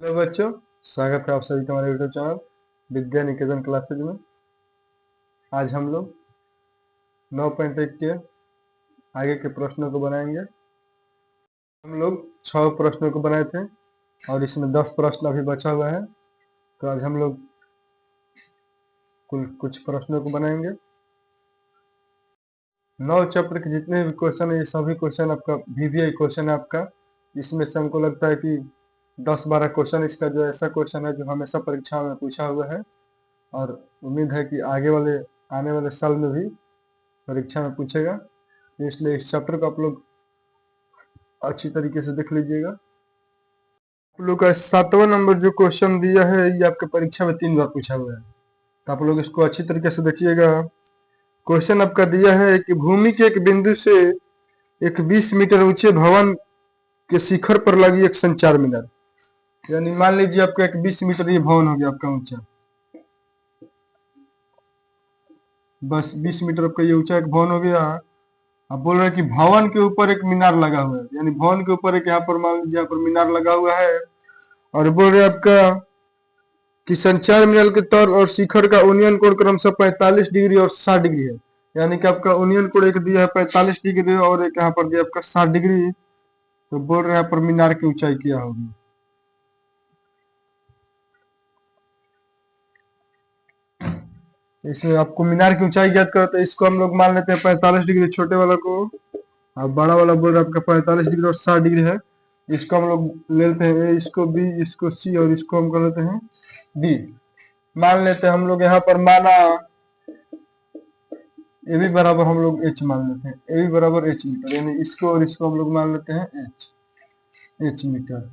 Hello बच्चों, स्वागत है आप सभी का हमारे YouTube channel Vidya Niketan classes में। आज हम लोग 9.1 के आगे के प्रश्नों को बनाएंगे। हम लोग 6 प्रश्नों को बनाए थे और इसमें 10 प्रश्न अभी बचा हुआ है। तो आज हम लोग कुल कुछ प्रश्नों को बनाएंगे। 9 चैप्टर के जितने भी क्वेश्चन है, ये सभी क्वेश्चन आपका VVI क्वेश्चन है आपका। इसमें से हमको लगता है कि 10-12 क्वेश्चन इसका जो ऐसा क्वेश्चन है जो हमेशा परीक्षा में पूछा हुआ है और उम्मीद है कि आने वाले साल में भी परीक्षा में पूछेगा। इसलिए इस चैप्टर को आप लोग अच्छी तरीके से देख लीजिएगा। आप लोग का 7वां नंबर जो क्वेश्चन दिया है, ये आपके परीक्षा में 3 बार पूछा हुआ है, तो आप लोग इसको अच्छी तरीके से देखिएगा। क्वेश्चन आपका दिया है कि भूमि के एक बिंदु से एक 20 मीटर ऊंचे भवन के शिखर पर लगी एक संचार मीनार। यानी मान लीजिए आपका एक 20 मीटर ये भवन हो गया आपका ऊंचा, बस 20 मीटर आपका ये ऊंचा एक भवन हो गया। अब बोल रहे हैं कि भवन के ऊपर एक मीनार लगा हुआ है, यानी भवन के ऊपर एक यहाँ पर मान लीजिए यहाँ पर मीनार लगा हुआ है और बोल रहे हैं आपका कि संचार मीनार के तल और शिखर का उन्नयन कोण क्रमशः 45 डिग्री और 60 डिग्री है। यानी कि आपका उन्नयन कोण एक दिया है 45 डिग्री और एक यहाँ पर दिया आपका 60 डिग्री। तो बोल रहे हैं यहाँ पर मीनार की ऊंचाई क्या होगी। इसमें आपको मीनार की ऊंचाई ज्ञात करो, तो इसको हम लोग मान लेते हैं 45 डिग्री छोटे वाला को, और बड़ा वाला बोल रहे हैं आपका 45 डिग्री और 60 डिग्री है। इसको हम लोग ले लेते हैं A, इसको B, इसको C और इसको हम कर लेते हैं D। मान लेते हैं हम लोग यहाँ पर माना ए भी बराबर हम लोग H मान लेते हैं, ए भी बराबर H मीटर, यानी इसको और इसको हम लोग मान लेते हैं H मीटर।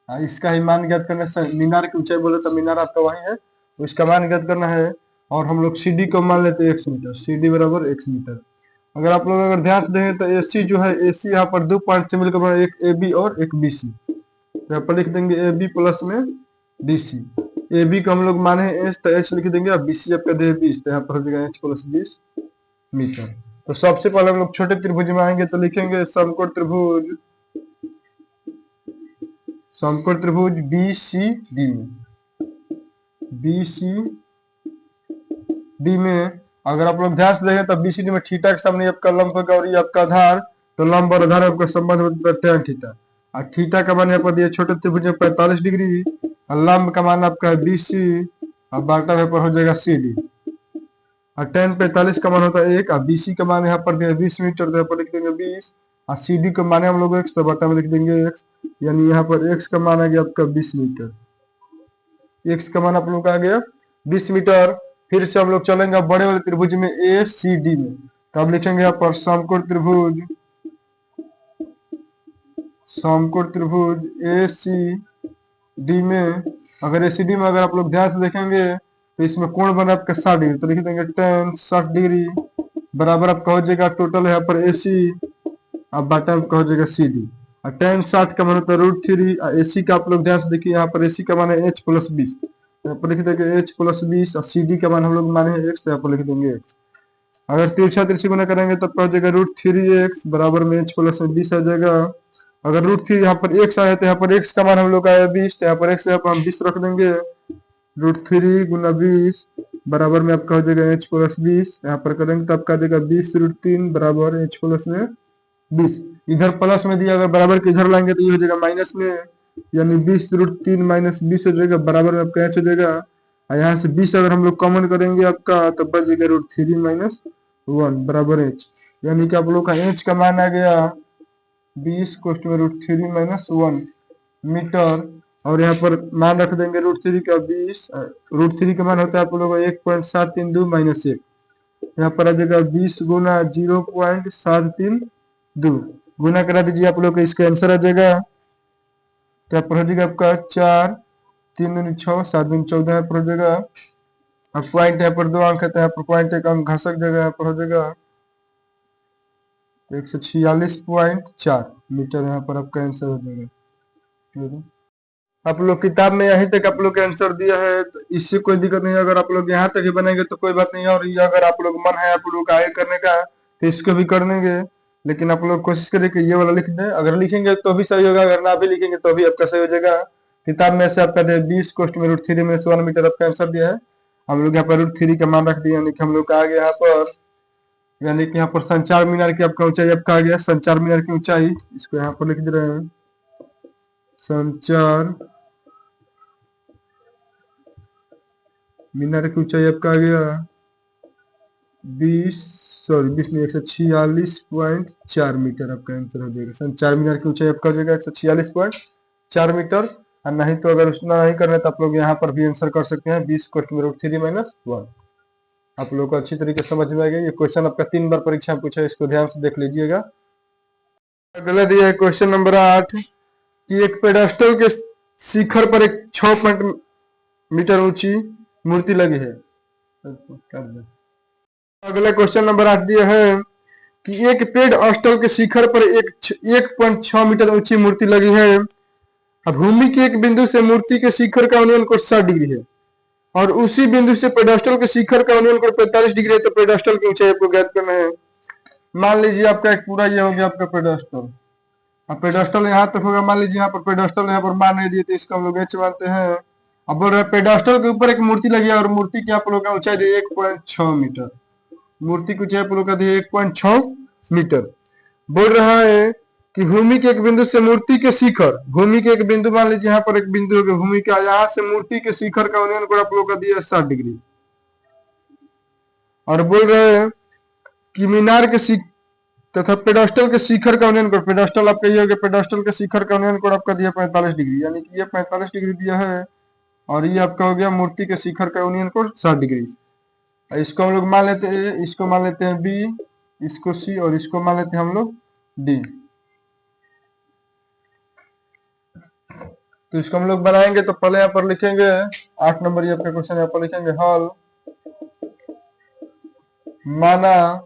इसका ही मान ज्ञात करना है। मीनार की ऊंचाई बोले तो मीनार आपका वही है, तो इसका मान ज्ञात करना है। और हम लोग CD को मान लेते हैं X मीटर, CD बराबर X मीटर। अगर आप लोग अगर ध्यान से देंगे तो AC जो है, AC यहाँ पर 2 पॉइंट से मिलकर बना, एक AB और एक BC। तो यहाँ पर लिख देंगे AB प्लस में BC। AB को हम लोग माने हैं H, तो H लिख देंगे, और BC आपका दे 20, तो यहाँ पर हो जाएगा H प्लस 20 मीटर। तो सबसे पहले हम लोग छोटे त्रिभुज में आएंगे, तो लिखेंगे समकोण त्रिभुज BCD में, BCD में अगर आप लोग ध्यान से देखें तो BCD में थीटा के सामने आपका लंब होगा और ये आपका आधार, तो लंब और आधार आपका संबंध होता है tan थीटा। और थीटा का मान यहाँ पर दिया छोटे त्रिभुज में 45 डिग्री, और लंब का मान आपका है BC, और बाटा यहाँ पर हो जाएगा CD। और tan 45 का मान होता है 1, और BC का मान यहाँ पर दिया 20 मीटर, तो यहाँ पर लिख देंगे 20, और CD का मान हम लोग x, तो बाटा में लिख देंगे x, यानी यहाँ पर x का मान आ गया आपका 20 मीटर। x का मान आप लोग का आ गया 20 मीटर। फिर से हम लोग चलेंगे बड़े वाले त्रिभुज में ACD में, तो अब लिखेंगे यहाँ पर समकोण त्रिभुज ACD में। अगर ACD में अगर आप लोग ध्यान से देखेंगे तो इसमें कोण बना आपका 60 डिग्री, तो लिख देंगे tan 60 डिग्री बराबर आपका हो जाएगा टोटल यहाँ पर AC, अब बाटा आपका हो जाएगा CD। और tan 60 का मान होता है √3, और AC का आप लोग ध्यान से देखिए, यहाँ पर AC का मान है H प्लस 20, यहाँ पर लिख देंगे H प्लस 20, और CD का मान हम लोग माने हैं X, तो यहाँ पर लिख देंगे X। अगर तिरछा तिरछी गुना करेंगे तो हो जाएगा √3x बराबर में H प्लस 20 आ जाएगा। अगर √3 यहाँ पर x आया तो यहाँ पर x का मान हम लोग आया 20, तो यहाँ पर x यहाँ पर हम 20 रख देंगे। √3 गुना 20 बराबर में आपका हो जाएगा H प्लस 20, यहाँ पर करेंगे तो आपका आ जाएगा 20√3 बराबर H प्लस में 20। इधर प्लस में दिया, अगर बराबर के इधर लाएंगे तो ये हो जाएगा माइनस में, यानी 20√3 माइनस 20 हो जाएगा, बराबर में आपका H हो जाएगा। और यहाँ से 20 अगर हम लोग कॉमन करेंगे आपका, तो बच जाएगा √3 माइनस 1 बराबर H, यानी कि आप लोग का H का मान आ गया 20 कोष्ट में √3 माइनस 1 मीटर। और यहाँ पर मान रख देंगे √3 का 20, √3 का मान होता है आप लोग 1.732 माइनस 1, यहाँ पर आ जाएगा 20 गुना 0.732 गुना करा दीजिए आप लोग का, इसका आंसर आ जाएगा। तो यहाँ पर हो जाएगा आपका 4 3 दूनी 6 7 दूनी 14, यहाँ पर हो जाएगा। अब पॉइंट यहाँ पर 2 अंक है, तो यहाँ पर पॉइंट 1 अंक घसक जाएगा, यहाँ पर हो जाएगा 146.4 मीटर, यहाँ पर आपका आंसर हो जाएगा। आप लोग किताब में यहीं तक आप लोग का आंसर दिया है, तो इससे कोई दिक्कत नहीं है। अगर आप लोग यहाँ तक ही बनेंगे तो कोई बात नहीं है, और ये अगर आप लोग मन है आप लोग का आगे करने का तो इसको भी कर देंगे, लेकिन आप लोग कोशिश करें कि ये वाला लिख दें। अगर लिखेंगे तो भी सही होगा, अगर ना भी लिखेंगे तो भी आपका सही हो जाएगा। किताब में से आपका 20 कोष्ट में √3 में 1 मीटर आपका आंसर दिया है। हम लोग यहाँ पर √3 का मान रख दिया, यानी कि हम लोग का आ गया यहाँ पर, यानी कि यहाँ पर संचार मीनार की आपका ऊंचाई आपका आ गया, संचार मीनार की ऊंचाई, इसको यहाँ पर लिख दे रहे हैं, संचार मीनार की ऊंचाई आपका आ गया 146.4 मीटर आपका आंसर हो जाएगा। संचार मीनार की ऊंचाई आपका हो जाएगा 146.4 मीटर। और नहीं तो अगर उतना नहीं करना तो आप लोग यहाँ पर भी आंसर कर सकते हैं 20 कोष्ट में √3 - 1। आप लोग को अच्छी तरीके से समझ में आएगा। ये क्वेश्चन आपका 3 बार परीक्षा में पूछा है, इसको ध्यान से देख लीजिएगा। अगला दिया है क्वेश्चन नंबर 8 कि एक पेडेस्टल के शिखर पर एक 6 मीटर ऊंची मूर्ति लगी है। अगला क्वेश्चन नंबर 8 दिया है कि एक पेडेस्टल के शिखर पर एक 1.6 मीटर ऊंची मूर्ति लगी है। अब भूमि के एक बिंदु से मूर्ति के शिखर का उन्नयन कोण 60 डिग्री है और उसी बिंदु से पेडेस्टल के शिखर का उन्नयन कोण 45 डिग्री है। तो पेडेस्टल की ऊंचाई आपको ज्ञात करना है। मान लीजिए आपका एक पूरा ये हो गया आपका पेडेस्टल। अब पेडेस्टल यहाँ तक होगा, मान लीजिए यहाँ पर पेडेस्टल यहाँ पर मान नहीं दिए तो इसको हम लोग एच मानते हैं। अब बोल रहे हैं पेडेस्टल के ऊपर एक मूर्ति लगी है और मूर्ति की आप लोग का ऊंचाई दी 1.6 मीटर। मूर्ति की ऊंचाई आप लोग का दी 1.6 मीटर। बोल रहा है कि भूमि के एक बिंदु से मूर्ति के शिखर, भूमि के एक बिंदु मान लीजिए यहाँ पर एक बिंदु हो गया भूमि का, यहाँ से मूर्ति के शिखर का उन्नयन कोण आप लोग का दिया 60 डिग्री। और बोल रहे हैं कि मीनार के तथा पेडेस्टल के शिखर का उन्नयन कोण, पेडेस्टल आपका ये हो गया, पेडेस्टल के शिखर का उन्नयन कोण आपका दिया 45 डिग्री, यानी कि ये 45 डिग्री दिया है और ये आपका हो गया मूर्ति के शिखर का उन्नयन कोण 60 डिग्री। इसको हम लोग मान लेते हैं, इसको मान लेते हैं बी, इसको सी और इसको मान लेते हैं हम लोग डी। तो इसको हम लोग बनाएंगे तो पहले यहाँ पर लिखेंगे 8 नंबर ये आपका क्वेश्चन, यहाँ पर लिखेंगे हल माना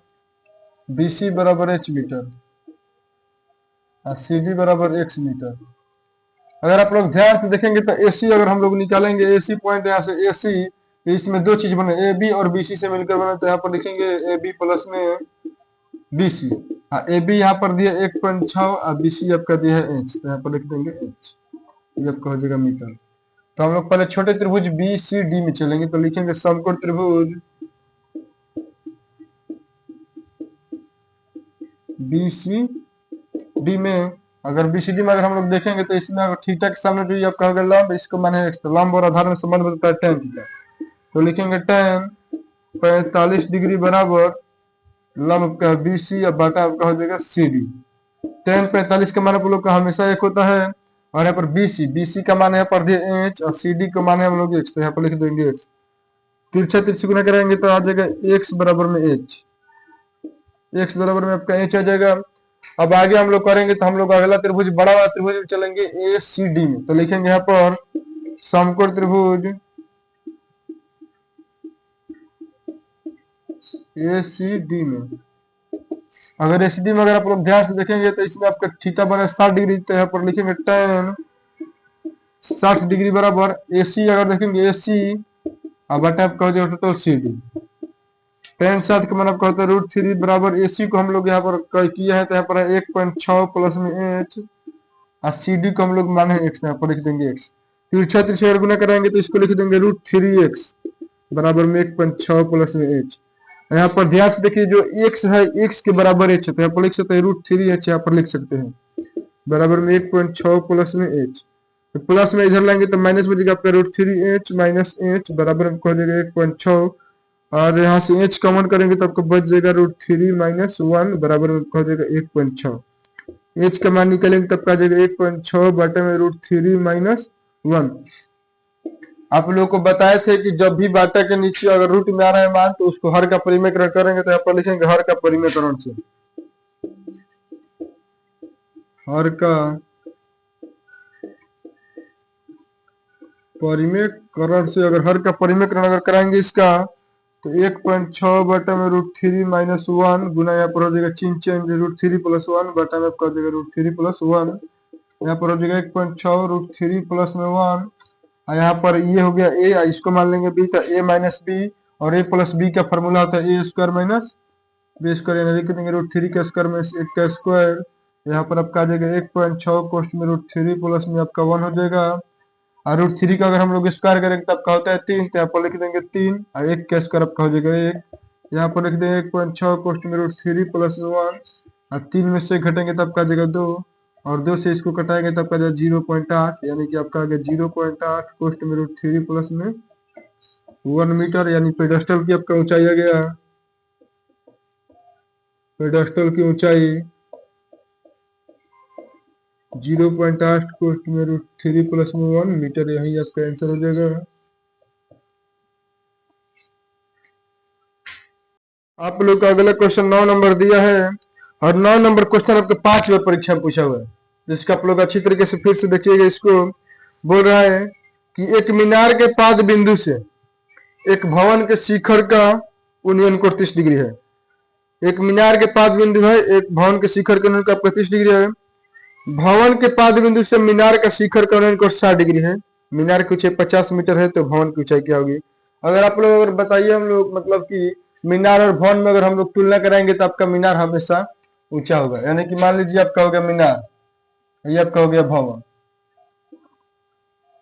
BC बराबर H मीटर और CD बराबर X मीटर। अगर आप लोग ध्यान से देखेंगे तो AC अगर हम लोग निकालेंगे, AC पॉइंट यहाँ से AC, इसमें दो चीज बने, AB और BC से मिलकर बने, तो यहाँ पर लिखेंगे AB प्लस में BC। AB यहाँ पर दिया 1.6 और BC आपका दिया है H, तो यहाँ पर लिख देंगे H, ये आपका हो जाएगा मीटर। तो हम लोग पहले छोटे त्रिभुज BCD में चलेंगे, तो लिखेंगे समकोण त्रिभुज BCD में, अगर BCD में अगर हम लोग देखेंगे तो इसमें अगर थीटा के सामने जो ये आपका होगा लंब, इसको माने x, तो लंब और आधार में संबंध बताता है tan थीटा, तो लिखेंगे tan 45 डिग्री बराबर लंब का BC और बाटा आपका हो जाएगा CD। tan 45 का मान आप लोग का हमेशा एक होता है और यहाँ पर BC का मान यहाँ पर दिए H और CD का मान है हम लोग X, तो यहाँ पर लिख देंगे X। तिरछा तिरछी गुना करेंगे तो आ जाएगा X बराबर में H, X बराबर में आपका H आ जाएगा। अब आगे हम लोग करेंगे तो हम लोग अगला त्रिभुज बड़ा वाला त्रिभुज में चलेंगे ACD में, तो लिखेंगे यहाँ पर समकोण त्रिभुज ACD में। अगर ACD में अगर आप लोग ध्यान से देखेंगे तो इसमें आपका थीटा बने 60 डिग्री, तो यहाँ पर लिखेंगे tan 60 डिग्री बराबर AC, अगर देखेंगे AC और बटा आपका हो जाएगा टोटल CD। tan 60 का मान आपका होता है √3 बराबर AC को हम लोग यहाँ पर किया है, तो यहाँ पर 1.6 प्लस में H और CD को हम लोग माने X, यहाँ पर लिख देंगे X। तिरछा तिरछा अगर गुना कराएंगे तो इसको लिख देंगे √3x बराबर में 1.6 प्लस में H। यहाँ पर ध्यान से देखिए जो X है X के बराबर H है, तो यहाँ पर लिख सकते हैं √3h, यहाँ पर लिख सकते हैं बराबर में 1.6 प्लस में H। तो प्लस में इधर लाएंगे तो माइनस बचेगा आपका √3h माइनस H बराबर हमको हो जाएगा 1.6, और यहाँ से H कॉमन करेंगे तो आपको बच जाएगा √3 माइनस 1 बराबर में हो जाएगा 1.6। H का मान निकालेंगे तब का जाएगा 1.6 बटे में √3 माइनस 1। आप लोगों को बताए थे कि जब भी बाटा के नीचे अगर रूट में आ रहा है मान तो उसको हर का परिमेयकरण करेंगे, तो यहाँ पर लिखेंगे हर का परिमेयकरण से, हर का परिमेयकरण से अगर हर का परिमेयकरण अगर कराएंगे इसका तो 1.6 बटा में √3 माइनस 1 गुना यहाँ पर हो जाएगा चिन्ह चेंज √3 प्लस 1 बटा में आपका हो जाएगा √3 प्लस 1, यहाँ पर हो जाएगा 1.6 √3 प्लस में 1, और यहाँ पर ये हो गया a, इसको मान लेंगे b, तो a माइनस बी और a प्लस बी का फॉर्मूला होता है a square minus b square, यानी लिख देंगे √3 का स्क्वायर में 1 का स्क्वायर, यहाँ पर आपका आ जाएगा 1.6 कोष्ट में √3 प्लस में आपका 1 हो जाएगा, और √3 का अगर हम लोग स्क्वायर करेंगे तब का होता है 3, तो यहाँ पर लिख देंगे 3 और 1 का स्क्वायर आपका हो जाएगा 1। यहाँ पर लिख देंगे 1.6 कोष्ठ में √3 + 1 और 3 में से घटेंगे तब का जगह 2 और 2 से इसको कटाएंगे तब का जाएगा 0.8, यानी कि आपका आ गया 0.8 कोष्ठ में √3 प्लस में 1 मीटर, यानी पेडेस्टल की आपका ऊंचाई आ गया, पेडेस्टल की ऊंचाई 0.8 कोष्ठ में √3 प्लस में 1 मीटर, यही आपका आंसर हो जाएगा। आप लोग का अगला क्वेश्चन 9 नंबर दिया है और 9 नंबर क्वेश्चन आपके 5 बार परीक्षा में पूछा हुआ है, जिसका आप लोग अच्छी तरीके से फिर से देखिएगा। इसको बोल रहा है कि एक मीनार के पाद बिंदु से एक भवन के शिखर का उन्नयन कोण 30 डिग्री है। एक मीनार के पाद बिंदु है, एक भवन के शिखर का उन्नयन कोण 30 डिग्री है। भवन के पाद बिंदु से मीनार का शिखर का उन्नयन कोण 60 डिग्री है। मीनार की ऊंचाई 50 मीटर है, तो भवन की ऊंचाई क्या होगी? अगर आप लोग अगर बताइए, हम लोग मतलब कि मीनार और भवन में अगर हम लोग तुलना कराएंगे तो आपका मीनार हमेशा ऊंचा होगा, यानी कि मान लीजिए आपका हो गया मीनार, ये आपका हो गया भवन,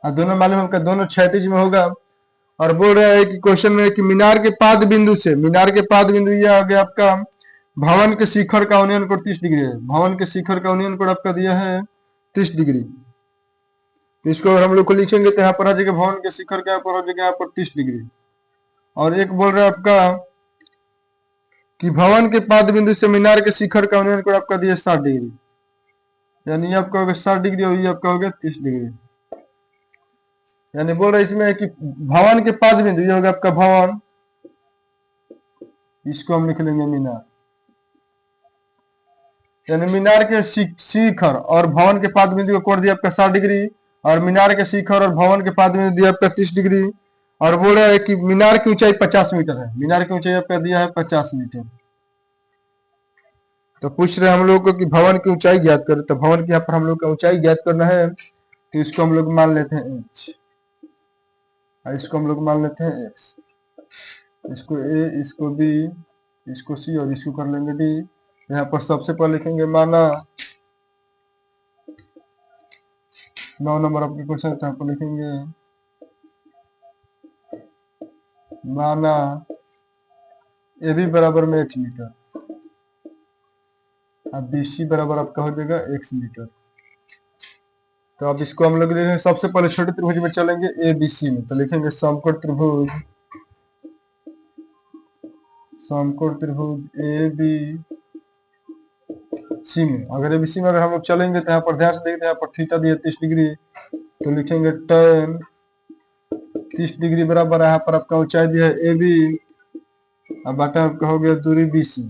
और दोनों मालूम है आपका दोनों क्षैतिज में होगा। और बोल रहा है कि क्वेश्चन में कि मीनार के पाद बिंदु से, मीनार के पाद बिंदु ये आ गया आपका भवन के शिखर का उन्नयन कोण 30 डिग्री है। भवन के शिखर का उन्नयन कोण आपका दिया है 30 डिग्री, तो इसको अगर हम लोग को लिखेंगे तो यहाँ पर आ जाएगा भवन के शिखर का पर हो जाएगा यहाँ पर 30 डिग्री। और एक बोल रहा है आपका कि भवन के पाद बिंदु से मीनार के शिखर का उन्नयन कोण आपका दिया 60 डिग्री, यानी ये आपका हो गया 60 डिग्री और ये आपका हो गया 30 डिग्री। यानी बोल रहा है इसमें कि भवन के पाद बिंदु ये होगा आपका भवन, इसको हम लिख लेंगे मीनार, यानी मीनार के शिखर और भवन के पाद बिंदु का कोण दिया आपका 60 डिग्री, और मीनार के शिखर और भवन के पाद बिंदु दिया आपका 30 डिग्री। और बोल रहा है कि मीनार की ऊंचाई 50 मीटर है, मीनार की ऊंचाई आपका दिया है 50 मीटर। तो पूछ रहे हैं हम लोग को कि भवन की ऊंचाई ज्ञात करें, तो भवन की यहाँ पर हम लोग का ऊंचाई ज्ञात करना है, तो इसको हम लोग मान लेते हैं h, इसको हम लोग मान लेते हैं x, इसको a, इसको b, इसको c और इसको कर लेंगे d। यहाँ पर सबसे पहले लिखेंगे माना, 9 नंबर आपके क्वेश्चन यहाँ पर लिखेंगे माना ए बी बराबर में h मीटर, अब बी सी बराबर आपका हो जाएगा x मीटर। तो अब इसको हम लोग लिखेंगे, सबसे पहले छोटे त्रिभुज में चलेंगे ए बी सी में, तो लिखेंगे समकोण त्रिभुज, समकोण त्रिभुज ए बी सी में। अगर एबीसी में अगर हम लोग चलेंगे तो यहाँ पर ध्यान से देखते हैं, यहाँ पर थीटा दिया 30 डिग्री, तो लिखेंगे tan 30 डिग्री बराबर यहाँ पर आपका ऊंचाई दिया है ए बी, अब बटा आपका हो गया दूरी बी सी।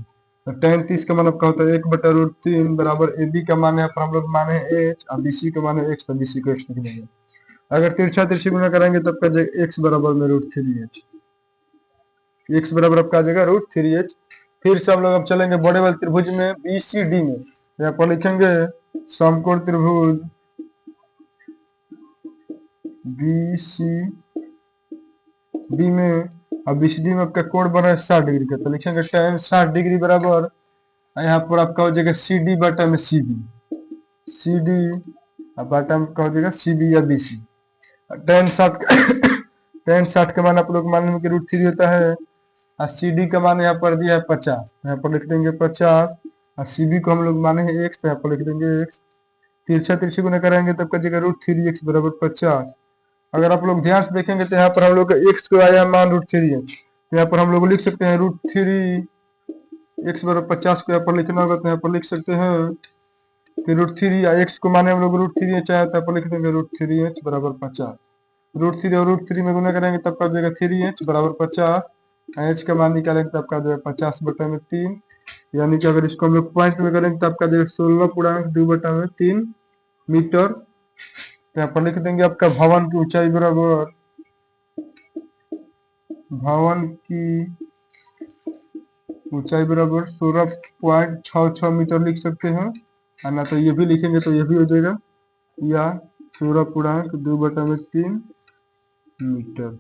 तो tan 30 का मान आपका होता है 1/√3 बराबर ए बी का मान यहाँ पर हम लोग माने h और बी सी का मान है x, तो बी सी को x लिख देंगे। अगर तिरछा तिरछी गुना कराएंगे तब का जाएगा x बराबर में √3h, x बराबर आपका आ जाएगा √3h। फिर से हम लोग अब चलेंगे बड़े वाले त्रिभुज में बी सी डी में, यहाँ पर लिखेंगे समकोण त्रिभुज बी सी डी में, अब बी सी डी में आपका कोण बना है 60 डिग्री का, तो लिखेंगे tan 60 डिग्री बराबर यहाँ पर आपका हो जाएगा सी डी बटा में सी बी, सी डी अब बटा में आपका हो जाएगा सी बी या बी सी। tan 60 का मान आप लोग मान लेंगे √3 होता है, और सी डी का मान यहाँ पर दिया है 50, यहाँ पर लिख देंगे 50, और सी बी को हम लोग माने हैं x, तो यहाँ पर लिख देंगे x। तिरछा तिरछी गुना कराएंगे तब का जगह √3x बराबर 50। अगर आप लोग ध्यान से देखेंगे तो यहाँ पर हम लोग x को आया मान √3h, तो यहाँ पर हम लोग लिख सकते हैं √3x बराबर 50 को यहाँ पर लिखना होगा, तो यहाँ पर लिख सकते हैं कि √3 या x को माने हम लोग √3h आया, तो यहाँ पर लिख देंगे √3h बराबर 50। √3 और √3 में गुना करेंगे तब का जाएगा 3h बराबर 50, h का मान निकालेंगे तब का जाएगा 50/3, यानी कि अगर इसको हम लोग पॉइंट में करेंगे तब का जाएगा 16.2/3 मीटर। तो यहाँ पर लिख देंगे आपका भवन की ऊंचाई बराबर, भवन की ऊंचाई बराबर 16.66 मीटर लिख सकते हैं, है ना। तो ये भी लिखेंगे तो ये भी हो जाएगा या 16.2/3 मीटर।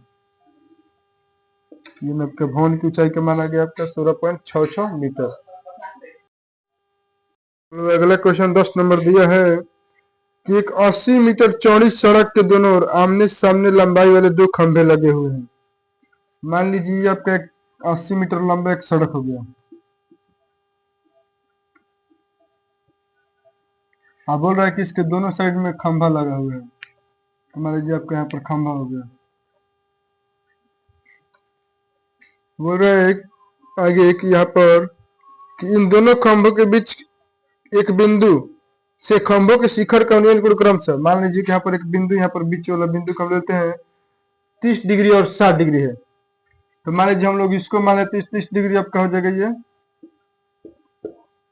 ये आपके भवन की ऊंचाई का माना गया आपका 16.66 मीटर। अगला क्वेश्चन 10 नंबर दिया है कि एक 80 मीटर चौड़ी सड़क के दोनों ओर आमने सामने लंबाई वाले दो खंभे लगे हुए हैं। मान लीजिए आपका एक 80 मीटर लंबा एक सड़क हो गया। आप बोल रहा है कि इसके दोनों साइड में खंभा लगा हुआ है, तो मान लीजिए आपका यहाँ पर खंभा हो गया। बोल रहे हैं आगे कि यहाँ पर कि इन दोनों खंभों के बीच एक बिंदु से खंभों के शिखर का उन्नयन गुण क्रमशः, मान लीजिए कि यहाँ पर एक बिंदु, यहाँ पर बीच वाला बिंदु को हम लेते हैं 30 डिग्री और 60 डिग्री है, तो मान लीजिए हम लोग इसको मान लेते हैं 30 डिग्री आपका हो जाएगा ये,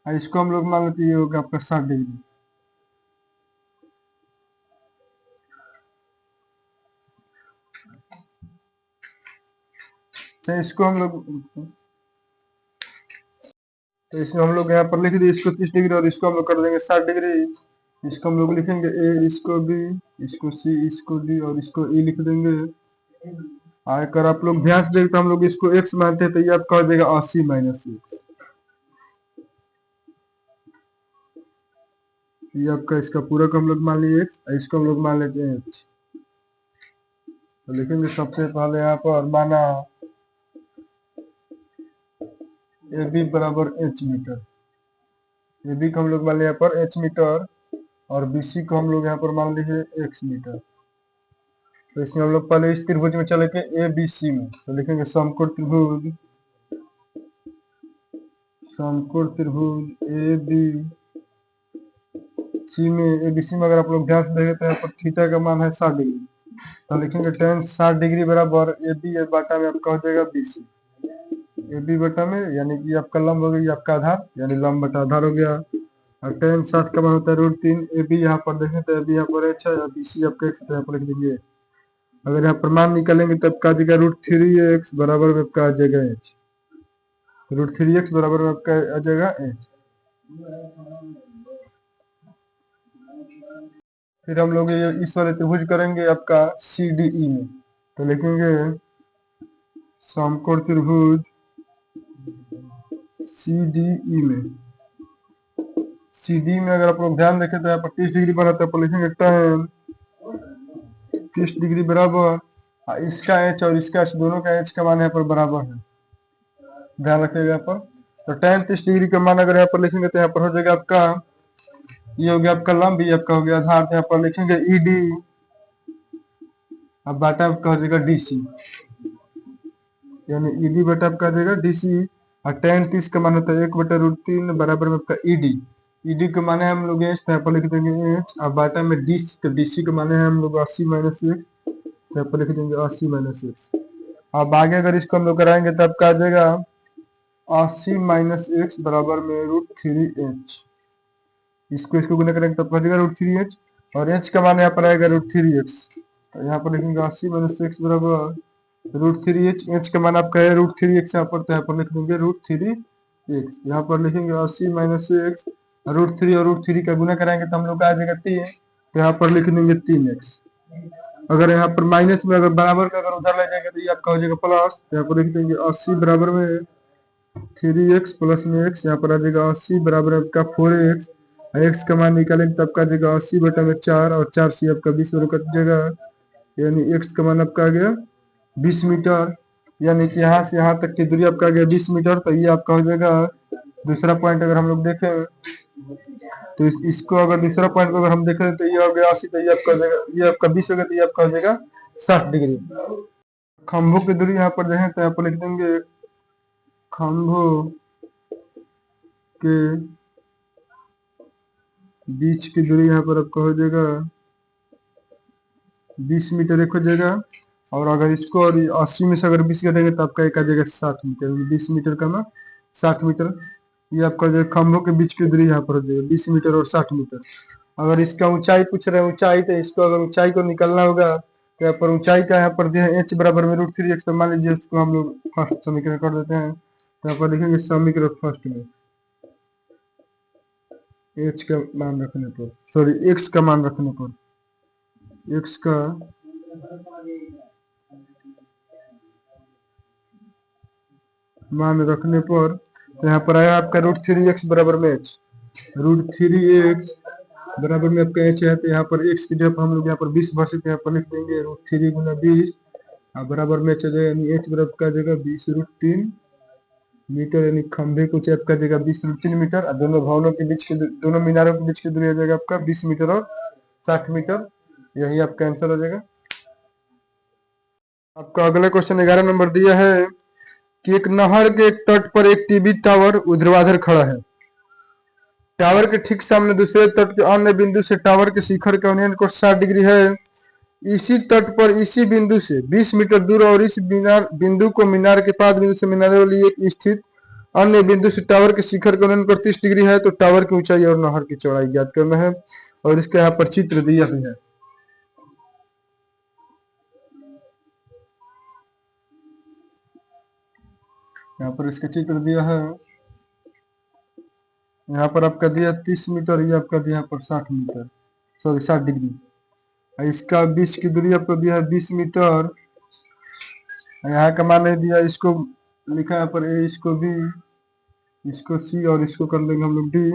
और इसको हम लोग मान लेते हैं ये होगा आपका 60 डिग्री। तो इसको हम लोग, तो इसमें हम लोग यहाँ पर लिख दिए इसको 30 डिग्री और इसको हम लोग कर देंगे 60 डिग्री। इसको हम लोग लिखेंगे ए, इसको बी, इसको सी, इसको डी और इसको ई लिख देंगे। अगर आप लोग ध्यान से देखते तो हम लोग इसको x मानते हैं, तो ये आपका हो जाएगा 80 माइनस एक्स। ये आपका इसका पूरा को हम लोग मान लिए x, इसको हम लोग मान लेते हैं h। तो लिखेंगे सबसे पहले यहाँ पर माना ए बी बराबर h मीटर, ए बी को हम लोग मान लिया यहाँ पर h मीटर और बी सी को हम लोग यहाँ पर मान लीजिए x मीटर। तो इसमें हम लोग पहले इस त्रिभुज में चले के ए बी सी में, तो लिखेंगे समकोण त्रिभुज, समकोण त्रिभुज ए बी सी में, ए बी सी में अगर आप लोग ध्यान से देखें तो यहाँ पर थीटा का मान है 60 डिग्री, तो लिखेंगे tan 60 डिग्री बराबर ए बी बटा में आपका हो जाएगा बी सी। ए बी बटा में यानी कि आपका लंब हो गया, आपका आधार यानी लंब बटा आधार हो गया, और tan 60 का मान होता है √3। ए बी यहाँ पर देखें तो ए बी यहाँ पर h है और बी सी आपका x, तो यहाँ पर लिख दीजिए। अगर यहाँ पर मान निकालेंगे तब का आ जाएगा √3x बराबर में आपका आ जाएगा h, √3x बराबर में आपका आ जाएगा h। फिर हम लोग ये इस वाले त्रिभुज करेंगे आपका सी डी ई में, तो लिखेंगे समकोण त्रिभुज सी डी ई में, सी डी में अगर आप लोग ध्यान देखें तो यहाँ पर 30 डिग्री बनाते हैं, तो लिखेंगे tan 30 डिग्री बराबर इसका h और इसका h दोनों का h का मान यहाँ पर बराबर है, ध्यान रखिएगा यहाँ पर। तो tan 30 डिग्री का मान अगर यहाँ पर लिखेंगे तो यहाँ पर हो जाएगा आपका, ये हो गया आपका लंब, ये आपका हो गया आधार, तो यहाँ पर लिखेंगे ई डी, अब बाटा आपका हो जाएगा डी सी, यानी ई डी बटा आपका आ जाएगा डी सी। और tan 30 का मान होता है 1/√3 बराबर में आपका ई डी, ई डी का मान है हम लोग एच, तो यहाँ पर लिख देंगे एच, और बाटा में डी, तो डी सी का मान है हम लोग 80 माइनस एक्स, तो यहाँ पर लिख देंगे 80 माइनस एक्स। अब आगे अगर इसको हम लोग कराएंगे तब का आ जाएगा 80 माइनस एक्स बराबर में √3h, इसको इसको गुना करेंगे तब का जाएगा √3h, और h का मान यहाँ पर आएगा √3x, तो यहाँ पर लिखेंगे 80 माइनस एक्स बराबर √3h, h का मान आपका है √3x यहाँ पर, तो यहाँ पर लिख देंगे √3x, यहाँ पर लिखेंगे 80 माइनस एक्स, √3 और √3 का गुना कराएंगे तो हम लोग आ जाएगा 3, तो यहाँ पर लिख देंगे 3x। अगर यहाँ पर माइनस में अगर बराबर का अगर उधर ले जाएंगे तो ये आपका हो जाएगा प्लस, तो यहाँ पर लिख देंगे 80 बराबर में 3x प्लस में x, यहाँ पर आ जाएगा 80 बराबर आपका 4x, x का मान निकालेंगे तब का आ जाएगा 80 बटा में 4, और 4 से आपका 20 और कट जाएगा, यानी x का मान आपका आ गया 20 मीटर, यानी कि यहाँ से यहाँ तक की दूरी आपका आ गया 20 मीटर। तो ये आपका हो जाएगा दूसरा पॉइंट। अगर हम लोग देखें तो इसको अगर दूसरा पॉइंट को अगर हम देखें तो ये हो गया 80, तो ये आपका हो जाएगा, ये आपका 20 हो गया, तो ये आपका हो जाएगा 60 डिग्री। खंभों की दूरी यहाँ पर देखें तो यहाँ पर लिख देंगे खंभों के बीच की दूरी यहाँ पर आपका हो जाएगा 20 मीटर एक हो जाएगा, और अगर इसको और 80 में से अगर 20 करेंगे तो आपका एक आ जाएगा 60 मीटर, 20 मीटर का ना 60 मीटर, ये आपका जो खंभों के बीच की दूरी यहाँ पर हो जाएगा 20 मीटर और 60 मीटर। अगर इसका ऊंचाई पूछ रहे हैं ऊंचाई, तो इसको अगर ऊंचाई को निकलना होगा तो यहाँ पर ऊंचाई का यहाँ पर दिया है h बराबर में √3x, तो मान लीजिए इसको हम लोग फर्स्ट समीकरण कर देते हैं, तो यहाँ पर लिखेंगे समीकरण फर्स्ट में h का मान रखने पर, सॉरी x का मान रखने पर, x का मान रखने पर, तो यहाँ पर आया आपका √3x बराबर में h, √3x बराबर में आपका एच है, तो यहाँ पर एक्स की जगह पर हम लोग यहाँ पर 20 भर सकते हैं, यहाँ पर लिख देंगे √3 गुना 20, और बराबर में एच आ जाएगा, यानी एच बराबर का जाएगा 20√3 मीटर, यानी खंभे को चेप कर देगा 20√3 मीटर, और दोनों भवनों के बीच के दोनों मीनारों के बीच की दूरी आ जाएगा आपका 20 मीटर और 60 मीटर। यही आपका आंसर हो जाएगा। आपका अगला क्वेश्चन 11 नंबर दिया है कि एक नहर के एक तट पर एक टीवी टावर ऊर्ध्वाधर खड़ा है। टावर के ठीक सामने दूसरे तट के अन्य बिंदु से टावर के शिखर का उन्नयन कोण 60 डिग्री है। इसी तट पर इसी बिंदु से 20 मीटर दूर और इस बिंदु को मीनार के पास बिंदु से मीनार वाली एक स्थित अन्य बिंदु से टावर के शिखर का उन्नयन कोण 30 डिग्री है। तो टावर की ऊंचाई और नहर की चौड़ाई ज्ञात करना है, और इसका यहाँ पर चित्र दिया भी है। यहाँ पर इसका चित्र दिया है। यहाँ पर आपका दिया 30 मीटर, ये आपका दिया पर 60 मीटर, सॉरी 60 डिग्री। इसका 20 की दूरी आपको दिया है 20 मीटर। यहाँ का मान नहीं दिया, इसको लिखा है पर ए, इसको बी, इसको सी, और इसको कर देंगे हम लोग डी।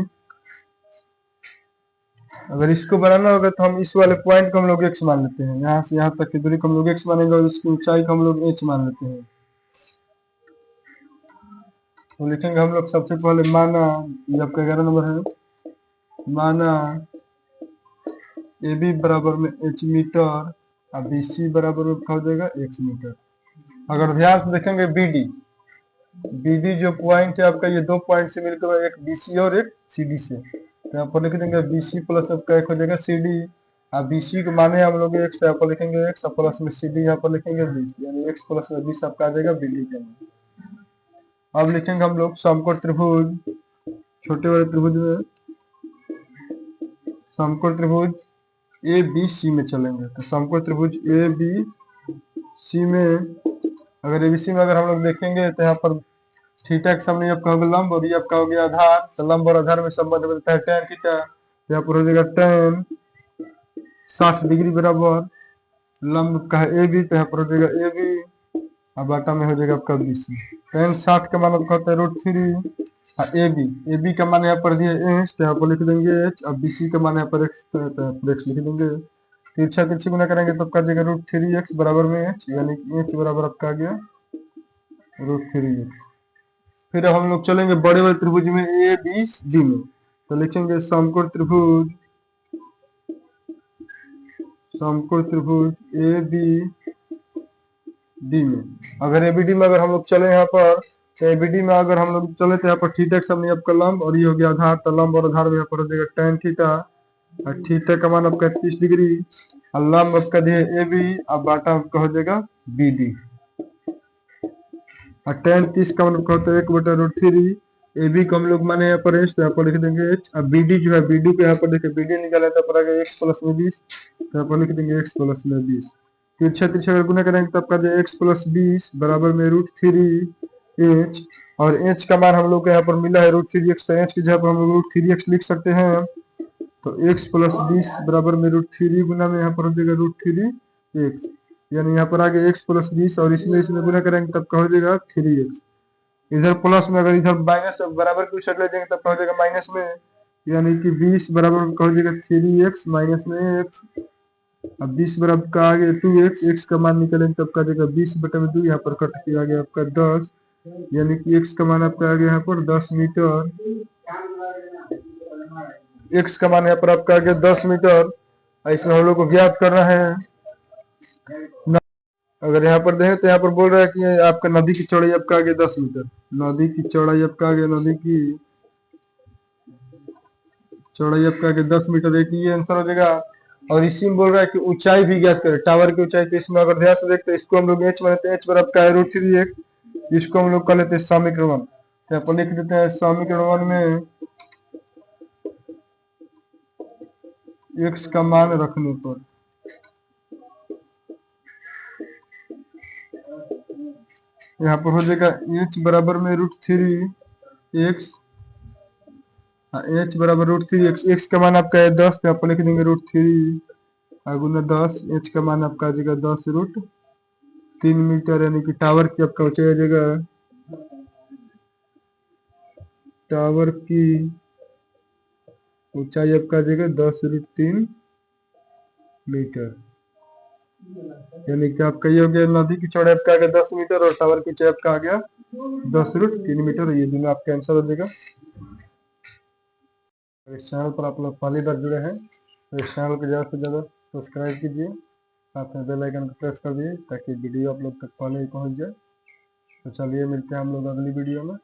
अगर इसको बनाना होगा तो हम इस वाले पॉइंट को हम लोग एक्स मान लेते हैं, यहाँ से यहाँ तक की दूरी को हम लोग एक्स मानेंगे, और इसकी ऊंचाई को हम लोग एच मान लेते हैं। तो लिखेंगे हम लोग सबसे पहले माना, ये आपका 11 नंबर है, माना ए बी बराबर में एच मीटर और बी सी बराबर में हो जाएगा एक्स मीटर। अगर ध्यान से देखेंगे बी डी जो पॉइंट है आपका, ये दो पॉइंट से मिलकर एक बी सी और एक सी डी से, तो यहाँ पर लिख देंगे बी सी प्लस आपका एक हो जाएगा सी डी, और बी सी को माने हम लोग एक्स, यहाँ पर लिखेंगे एक्स, और प्लस में सी डी यहाँ पर लिखेंगे 20, यानी एक्स प्लस में 20 आपका आ जाएगा बी डी के। अब लिखेंगे हम लोग समकोण त्रिभुज, छोटे वाले त्रिभुज में समकोण त्रिभुज ए बी सी में चलेंगे। तो समकोण त्रिभुज ए बी सी में, अगर एबीसी में अगर हम लोग देखेंगे तो यहाँ पर थीटा के सामने आपका होगा लंब, और ये आपका हो गया आधार। तो लंब और आधार में संबंध मिलता है tan थीटा, यहाँ पर हो जाएगा tan 60 डिग्री बराबर लंब का है ए बी, तो यहाँ पर हो जाएगा ए बी, और बाटा में हो जाएगा आपका बी सी। tan 60 का मान आपका होता है √3, ए बी का मान यहाँ पर दिया एच, तो यहाँ पर लिख देंगे एच, और बी सी का मान यहाँ पर एक्स, तो यहाँ पर एक्स लिख देंगे। तिरछा तिरछी गुना करेंगे तो आपका जाएगा √3x बराबर में एच, यानी कि एच बराबर आपका आ गया √3x। फिर अब हम लोग चलेंगे बड़े वाले त्रिभुज में ए बी डी में, तो लिखेंगे समकोण त्रिभुज ए बी डी में। अगर एबीडी में अगर हम लोग चले यहाँ पर, तो एबीडी में अगर हम लोग चले तो यहाँ पर थीटा के सामने आपका लंब, और ये हो गया आधार, तो लंब और आधार में यहाँ पर हो जाएगा tan थीटा, और थीटा का मान आपका 30 डिग्री, और लंब आपका दिया ए बी, अब बाटा आपका हो जाएगा बी डी, और tan 30 का मान आपका होता है 1/√3। ए बी को हम लोग माने यहाँ पर एच, तो यहाँ पर लिख देंगे एच, और बी डी जो है बी डी को यहाँ पर देखिए बी डी निकाला था पर आ गया एक्स प्लस में 20, तो यहाँ पर लिख देंगे एक्स प्लस में 20। तिरछा तिरछा अगर गुना करेंगे तो आपका जो एक्स प्लस 20 बराबर में √3 एच, और एच का मान हम लोग को यहाँ पर मिला है √3x, तो एच की जगह पर हम लोग √3x लिख सकते हैं। तो x प्लस 20 बराबर में √3 गुना में यहाँ पर हो जाएगा √3x, यानी यहाँ पर आ गया x प्लस 20, और इसमें गुना करेंगे तब का हो जाएगा 3x। इधर प्लस में अगर इधर माइनस बराबर की साइड ले जाएंगे तब का हो जाएगा माइनस में, यानी कि 20 बराबर का हो जाएगा 3x माइनस में x, अब 20 बराबर का आ गया 2x, x का मान निकालेंगे तब का आ जाएगा 20/2, यहाँ पर कट के आ गया आपका 10, यानी कि x का मान आपका आ गया यहाँ पर 10 मीटर। x का मान यहाँ पर आपका आ गया 10 मीटर। इसमें हम लोग को ज्ञात करना है, अगर यहाँ पर देखें तो यहाँ पर बोल रहा है कि आपका नदी की चौड़ाई आपका आ गया 10 मीटर, नदी की चौड़ाई आपका आ गया, नदी की चौड़ाई आपका आ गया 10 मीटर, एक ये आंसर हो जाएगा। और इसी में बोल रहा है कि ऊंचाई भी ज्ञात करें, टावर की ऊंचाई। तो इसमें अगर ध्यान से देखते हैं, इसको हम लोग एच मानते हैं, एच बराबर का है √3x, इसको हम लोग कर लेते हैं समीकरण 1, तो यहाँ पर लिख देते हैं समीकरण 1 में x का मान रखने पर यहाँ पर हो जाएगा h बराबर में √3x, h बराबर √3x, x का मान आपका है 10, तो यहाँ पर लिख देंगे √3 गुना 10, h का मान आपका आ जाएगा 10√3 मीटर, यानी कि टावर की आपका ऊंचाई आ जाएगा, टावर की ऊंचाई आपका आ जाएगा 10√3 मीटर। यानी कि आपका ये हो गया, नदी की चौड़ाई आपका आ गया 10 मीटर और टावर की ऊंचाई आपका आ गया 10√3 मीटर। ये दोनों आपका आंसर हो जाएगा। इस चैनल पर आप लोग पहली बार जुड़े हैं तो इस चैनल को ज़्यादा से ज़्यादा सब्सक्राइब कीजिए, साथ में बेल आइकन को प्रेस कर दिए ताकि वीडियो आप लोग तक पहले ही पहुंच जाए। तो चलिए मिलते हैं हम लोग अगली वीडियो में।